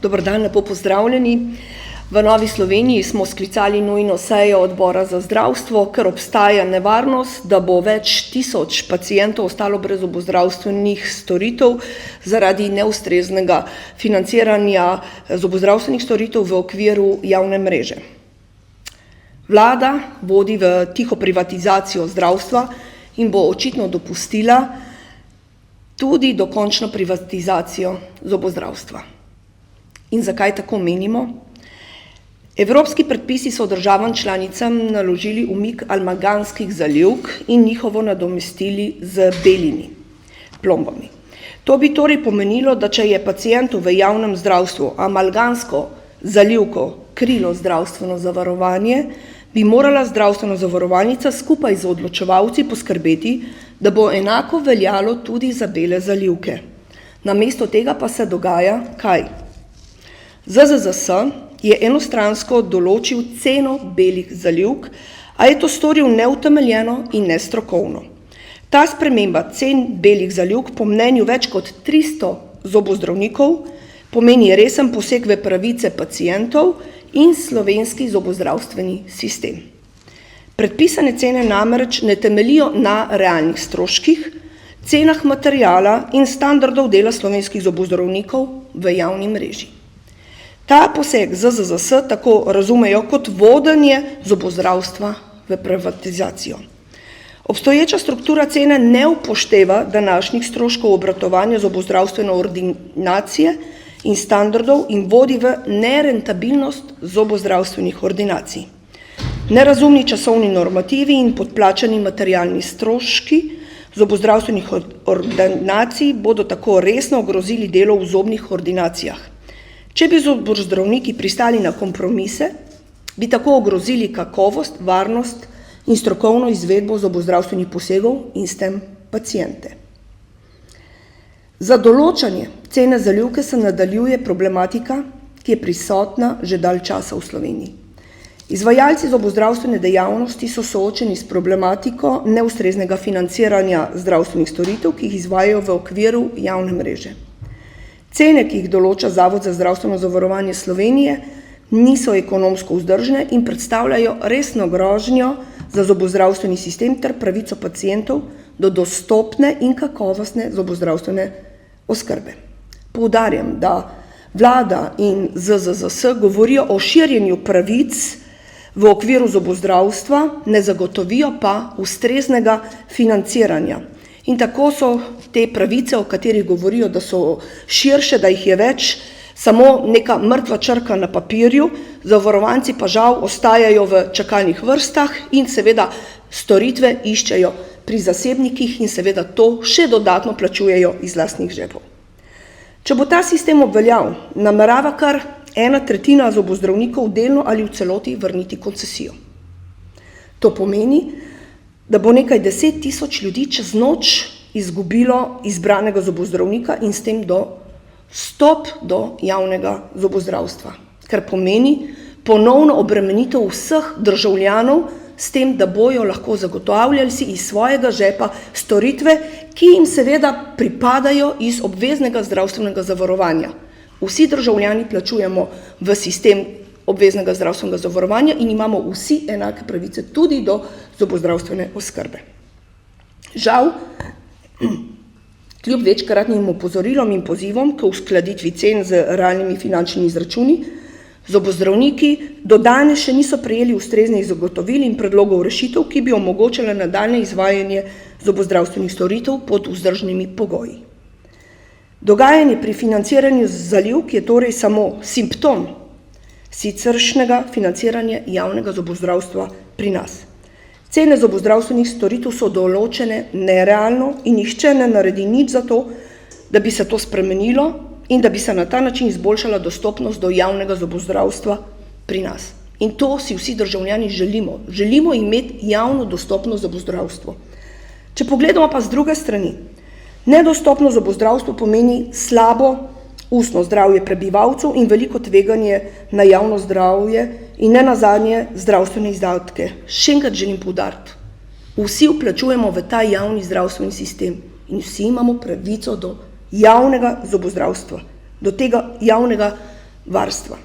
Dober dan, lepo pozdravljeni. V Novi Sloveniji smo sklicali nujno sejo odbora za zdravstvo, ker obstaja nevarnost, da bo več tisoč pacientov ostalo brez zobozdravstvenih storitev zaradi neustreznega financiranja zobozdravstvenih storitev v okviru javne mreže. Vlada vodi v tiho privatizacijo zdravstva in bo očitno dopustila tudi dokončno privatizacijo zobozdravstva. In zakaj tako menimo? Evropski predpisi so državam članicam naložili umik amalgamskih zalivk in njihovo nadomestili z belimi plombami. To bi torej pomenilo, da če je pacientu v javnem zdravstvu amalgamsko zalivko krilo zdravstveno zavarovanje, bi morala zdravstvena zavarovalnica skupaj z odločevalci poskrbeti, da bo enako veljalo tudi za bele zalivke. Namesto tega pa se dogaja kaj? ZZZS je enostransko določil ceno belih zalivk, a je to storil neutemeljeno in nestrokovno. Ta sprememba cen belih zalivk po mnenju več kot 300 zobozdravnikov pomeni resen poseg v pravice pacientov in slovenski zobozdravstveni sistem. Predpisane cene namreč ne temeljijo na realnih stroških, cenah materiala in standardov dela slovenskih zobozdravnikov v javni mreži. Ta poseg ZZZS tako razumejo kot vodenje zobozdravstva v privatizacijo. Obstoječa struktura cene ne upošteva današnjih stroškov obratovanja zobozdravstvene ordinacije in standardov in vodi v nerentabilnost zobozdravstvenih ordinacij. Nerazumni časovni normativi in podplačani materialni stroški zobozdravstvenih ordinacij bodo tako resno ogrozili delo v zobnih ordinacijah. Če bi zobozdravniki pristali na kompromise, bi tako ogrozili kakovost, varnost in strokovno izvedbo zobozdravstvenih posegov in s tem paciente. Za določanje cene zalivke se nadaljuje problematika, ki je prisotna že dalj časa v Sloveniji. Izvajalci zobozdravstvene dejavnosti so soočeni s problematiko neustreznega financiranja zdravstvenih storitev, ki jih izvajajo v okviru javne mreže. Cene, ki jih določa Zavod za zdravstveno zavarovanje Slovenije, niso ekonomsko vzdržne in predstavljajo resno grožnjo za zobozdravstveni sistem ter pravico pacientov do dostopne in kakovostne zobozdravstvene oskrbe. Poudarjam, da vlada in ZZZS govorijo o širjenju pravic v okviru zobozdravstva, ne zagotovijo pa ustreznega financiranja. In tako so te pravice, o katerih govorijo, da so širše, da jih je več, samo neka mrtva črka na papirju, zavarovanci pa žal ostajajo v čakalnih vrstah in seveda storitve iščejo pri zasebnikih in seveda to še dodatno plačujejo iz lastnih žepov. Če bo ta sistem obveljal, namerava kar 1/3 zobozdravnikov delno ali v celoti vrniti koncesijo. To pomeni, da bo nekaj 10 tisoč ljudi čez noč izgubilo izbranega zobozdravnika in s tem dostop do javnega zobozdravstva, kar pomeni ponovno obremenitev vseh državljanov s tem, da bojo lahko zagotavljali si iz svojega žepa storitve, ki jim seveda pripadajo iz obveznega zdravstvenega zavarovanja. Vsi državljani plačujemo v sistem obveznega zdravstvenega zavarovanja in imamo vsi enake pravice tudi do zobozdravstvene oskrbe. Žal, kljub večkratnim opozorilom in pozivom k uskladitvi cen z realnimi finančnimi izračuni, zobozdravniki do danes še niso prejeli ustreznih zagotovil in predlogov rešitev, ki bi omogočile nadaljnje izvajanje zobozdravstvenih storitev pod vzdržnimi pogoji. Dogajanje pri financiranju zalivk je torej samo simptom siceršnjega financiranja javnega zobozdravstva pri nas. Cene zobozdravstvenih storitev so določene nerealno in nihče ne naredi nič za to, da bi se to spremenilo in da bi se na ta način izboljšala dostopnost do javnega zobozdravstva pri nas. In to si vsi državljani želimo. Želimo imeti javno dostopno zobozdravstvo. Če pogledamo pa z druge strani, nedostopno zobozdravstvo pomeni slabo ustno zdravje prebivalcev in veliko tveganje na javno zdravje in ne nazadnje zdravstvene izdatke. Še enkrat želim poudariti, vsi vplačujemo v ta javni zdravstveni sistem in vsi imamo pravico do javnega zobozdravstva, do tega javnega varstva.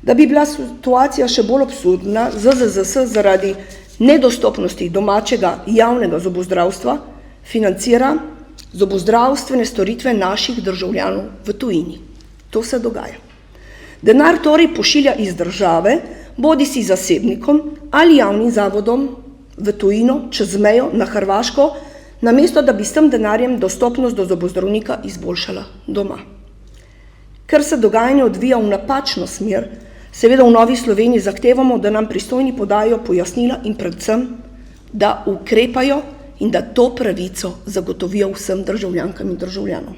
Da bi bila situacija še bolj absurdna, ZZZS zaradi nedostopnosti domačega javnega zobozdravstva financira zobozdravstvene storitve naših državljanov v tujini. To se dogaja. Denar torej pošilja iz države, bodisi zasebnikom ali javnim zavodom v tujino, čez mejo na Hrvaško, namesto da bi s tem denarjem dostopnost do zobozdravnika izboljšala doma. Ker se dogajanje odvija v napačno smer, seveda v Novi Sloveniji zahtevamo, da nam pristojni podajo pojasnila in predvsem, da ukrepajo in da to pravico zagotovijo vsem državljankam in državljanom.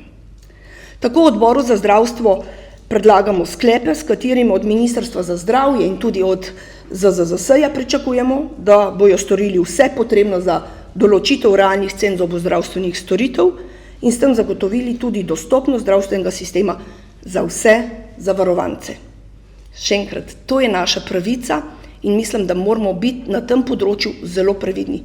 Tako v Odboru za zdravstvo predlagamo sklepe, s katerimi od Ministrstva za zdravje in tudi od ZZZS-ja pričakujemo, da bojo storili vse potrebno za določitev realnih cen zobozdravstvenih storitev in s tem zagotovili tudi dostopnost zdravstvenega sistema za vse zavarovance. Še enkrat, to je naša pravica in mislim, da moramo biti na tem področju zelo previdni.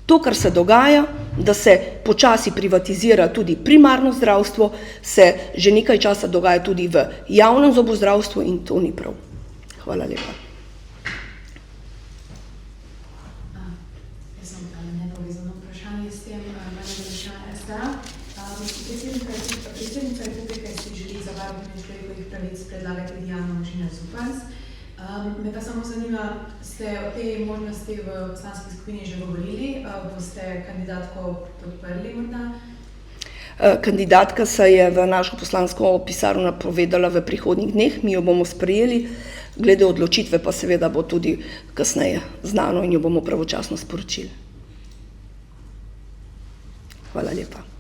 To, kar se dogaja, da se počasi privatizira tudi primarno zdravstvo, se že nekaj časa dogaja tudi v javnem zobozdravstvu in to ni prav. Hvala lepa. Jaz sem nepovezano vprašanje s tem, STA. Predsednica Republike si želi za varuhinjo človekovih pravic predlagati Diano Možina Zupanc. Me pa samo zanima, ste o tej možnosti v poslanski skupini že govorili, boste kandidatko podprli morda? Kandidatka se je v našo poslansko pisarno napovedala v prihodnjih dneh, mi jo bomo sprejeli, glede odločitve pa seveda bo tudi kasneje znano in jo bomo pravočasno sporočili. Hvala lepa.